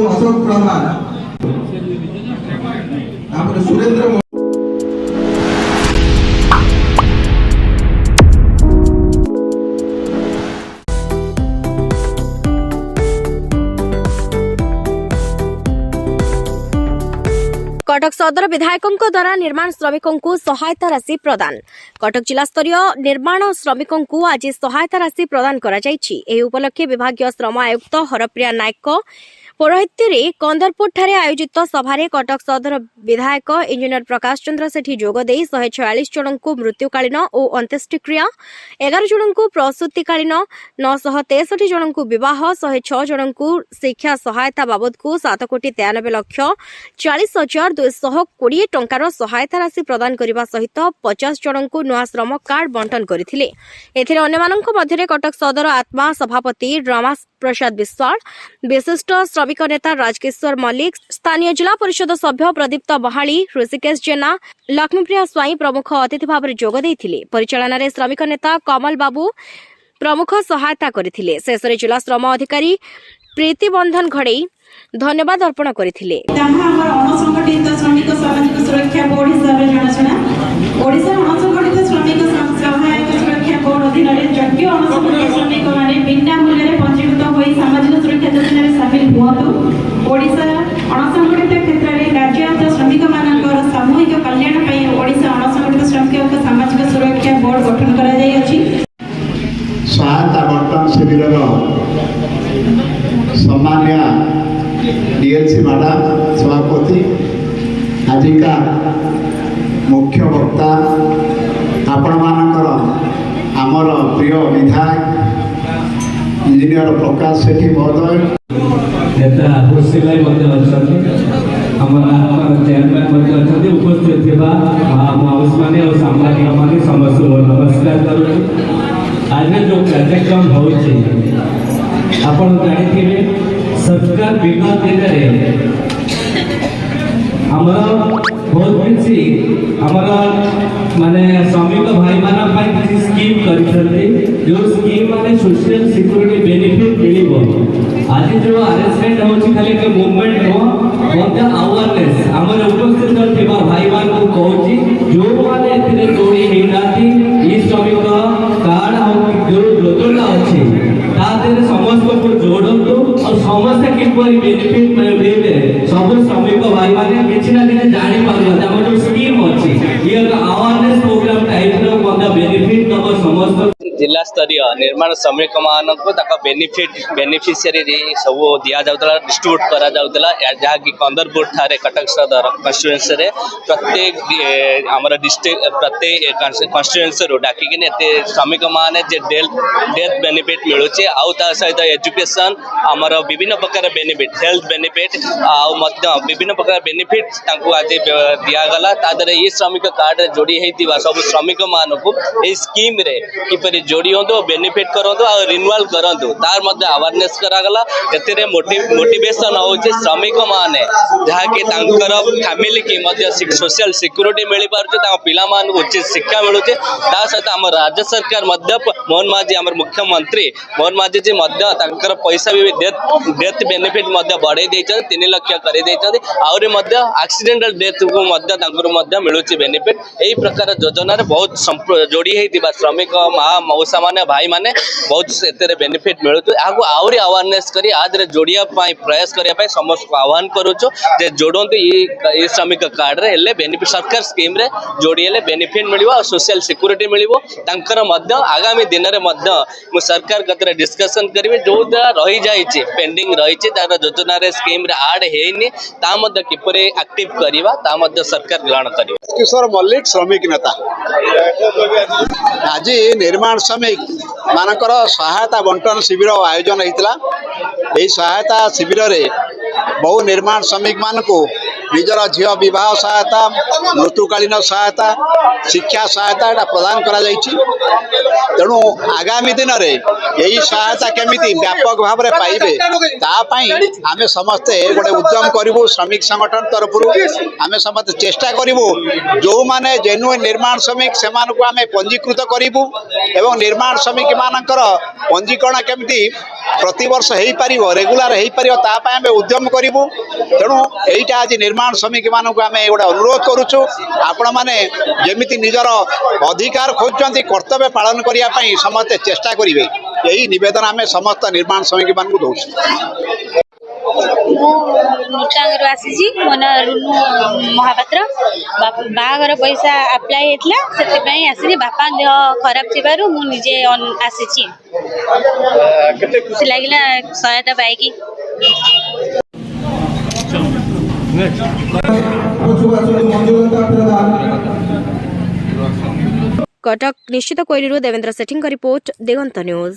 अशोक प्रधान सुरेंद्र कटक सदर विधायकों द्वारा निर्माण श्रमिकों को सहायता राशि प्रदान। कटक जिला स्तरीय निर्माण श्रमिकों को आज सहायता राशि प्रदान करा जायछि। एही उपलक्षे विभागीय श्रम आयुक्त हरप्रिया नायक पौरोहित्य कंदरपुर ठारे आयोजित सभारे कटक सदर विधायक इंजीनियर प्रकाश चंद्र सेठी जोगदे 146 जन को मृत्युकालीन और अंत्येष्टिक्रिया, 11 जन को प्रसूतिकालीन, 963 जन को विवाह, 106 जन को शिक्षा सहायता बाबद को 7,93,40,220 टंकार सहायता राशि प्रदान करने सहित 50 जन को नुआ श्रम कार्ड बंटन करथिले। एथिरे अन्यमानक मध्यरे कटक सदर आत्मा सभापति रमा प्रसाद विश्वाल, विशिष्ट श्रमिक नेता राजकिशोर मल्लिक, स्थानीय जिला परिषद सभ्य प्रदीप्त बहाली, ऋषिकेश जेना, लक्ष्मीप्रिया स्वाई प्रमुख अतिथि भाव में जोग देथिले। परिचालन में श्रमिक नेता कमल बाबू प्रमुख सहायता करथिले। शेषरे जिला श्रम अधिकारी प्रीति बंधन घड़े धन्यवाद अर्पण करथिले। अणसंगठित श्रमिक सामाजिक सुरक्षा बोर्ड हिसाब से जनाशुना ओडिशा अणसंगठित श्रमिक सहायक सुरक्षा बोर्ड अधीन योग्य अणसंगठित श्रमिक माने बिना मूल्य पंजीकृत होई सामाजिक सुरक्षा योजना में शामिल हुअतु। ओडिशा अणसंगठित क्षेत्र में राज्यरत श्रमिक मानकर सामूहिक कल्याण पई ओडिशा अणसंगठित श्रमिक सामाजिक सुरक्षा बोर्ड गठन करा जाय अछि। सहायता बंटन शिविर सम्मान्य डीएलसी मैडम सभापति, आजिका मुख्य वक्ता आपण मानकर आमर प्रिय विधायक इंजीनियर प्रकाश सेठी महोदय, नेता हुसिलाई चेयरमैन उपस्थित थे माउस मैंने और सांबादिक मैंने समस्त नमस्कार करुँ। आज जो कार्यक्रम हो जानी सरकार विगत दिन बहुत किसी माने श्रमिक भाई मानी स्कीम कर जो स्कीम माने सोशल सिक्योरिटी बेनिफिट मिल। आज जो अरेंजमेंट हो खाली मूवमेंट नुह अवेयरनेस आम उपस्थित भाई मान को कहूँ जो मैंने जोड़ी होना श्रमिक कार्ड जो योजना अच्छी समस्त को जोड़ू और समस्त किपरि बेनिफिट मिले सब श्रमिक भाई मैंने किसी ना कि जापार जो स्कीम अच्छी ये अवेयरनेस प्रोग्राम टाइप बेनिफिट दब समस्त जिला स्तरीय निर्माण श्रमिक मानक बेनिफिशियरी सब दि जाऊला डिस्ट्रीब्यूट करा जाऊला जहाँकि कंदरपुर ठारे कटक सदर कन्स्टिट्युएंसी रे प्रत्येक आमर डिस्ट्रिक्ट प्रत्येक कन्स्टिट्युएंसी रो डाकिक श्रमिक माने जे डेथ बेनिफिट मिलूँ आउ ता सहित एजुकेशन आमर विभिन्न प्रकार बेनिफिट हेल्थ बेनिफिट आउ विभिन्न प्रकार बेनिफिट आज दिगला तादरे ये श्रमिक कार्ड जोड़ी होता सब श्रमिक मानक ये स्कीम रे किपरि जोड़ी हो बेनिफिट करूँ और रिन्यूअल करूँ तार अवेयरनेस करागला। ए मोटिवेशन हो श्रमिक माने जहाँकि फैमिली की सोशल सिक्योरिटी मिल पार्छ पिला उचित शिक्षा मिलूँ सहित आम राज्य सरकार मोहन माझी आम मुख्यमंत्री मोहन माझी जी पैसा भी डेथ बेनिफिट बढ़े 3 लाख कर एक्सीडेंटल डेथ को मिलूँ बेनिफिट यही प्रकार योजना बहुत जोड़ी होता श्रमिक माँ मौसा माने भाई माने बहुत बेनिफिट मिलूँ आहरी अवेयरनेस करी आज जोड़िया प्रयास करने समस्त को आह्वान करुचु जे जोड़ते ये श्रमिक कार्ड रे बेनिफिट सरकार स्कीम रे जोड़ी बेनिफिट मिल और सोशल सिक्योरिटी मिल आगामी दिन में सरकार कतरे डिस्कसन करी जो रही जाइए पेंडिंग रही योजना स्कीम रे आड है किपर एक्टिव करवा सरकार ग्रहण कर। किशोर मल्लिक श्रमिक नेता आज निर्माण श्रमिक मानकर सहायता बंटन शिविर आयोजन होता। यही सहायता शिविर रे बहु निर्माण श्रमिक मान को निजर झील बह सहायता मृत्युकालीन सहायता शिक्षा सहायता यहाँ प्रदान करा तेणु आगामी दिन में यही सहायता केमिति व्यापक भाव में पाइबे तापाई आम समस्ते गोटे उद्यम करूँ श्रमिक संगठन तरफ आम समस्त चेष्टा करूँ जो माने जेन्युइन निर्माण श्रमिक से पंजीकृत करूँ एवं निर्माण श्रमिक मानकर पंजीकरण केमिति प्रतिवर्ष हो पार रेगुलार हो पार तापाई आम उद्यम करूँ तेणु यहीटा आज निर्माण श्रमिक मानक आम गोटे अनुरोध करुचु आपण मैंने जमी निजर अधिकार खोजुंट कर्तव्य पालन करने समस्ते चेष्टा करेंगे यही निवेदन आम समस्त निर्माण श्रमिक मानक दौर नूटांगरू आसी मो ना रुनु महापात्र बाहागर पैसा आप्लाय होता से आसी बापा देह खराब थी मु निजे आसी खुशी लगे सहायता पाई मंजुलता प्रधान कटक निश्चित कोइलीरू देवेंद्र सेठी रिपोर्ट दिगंत न्यूज।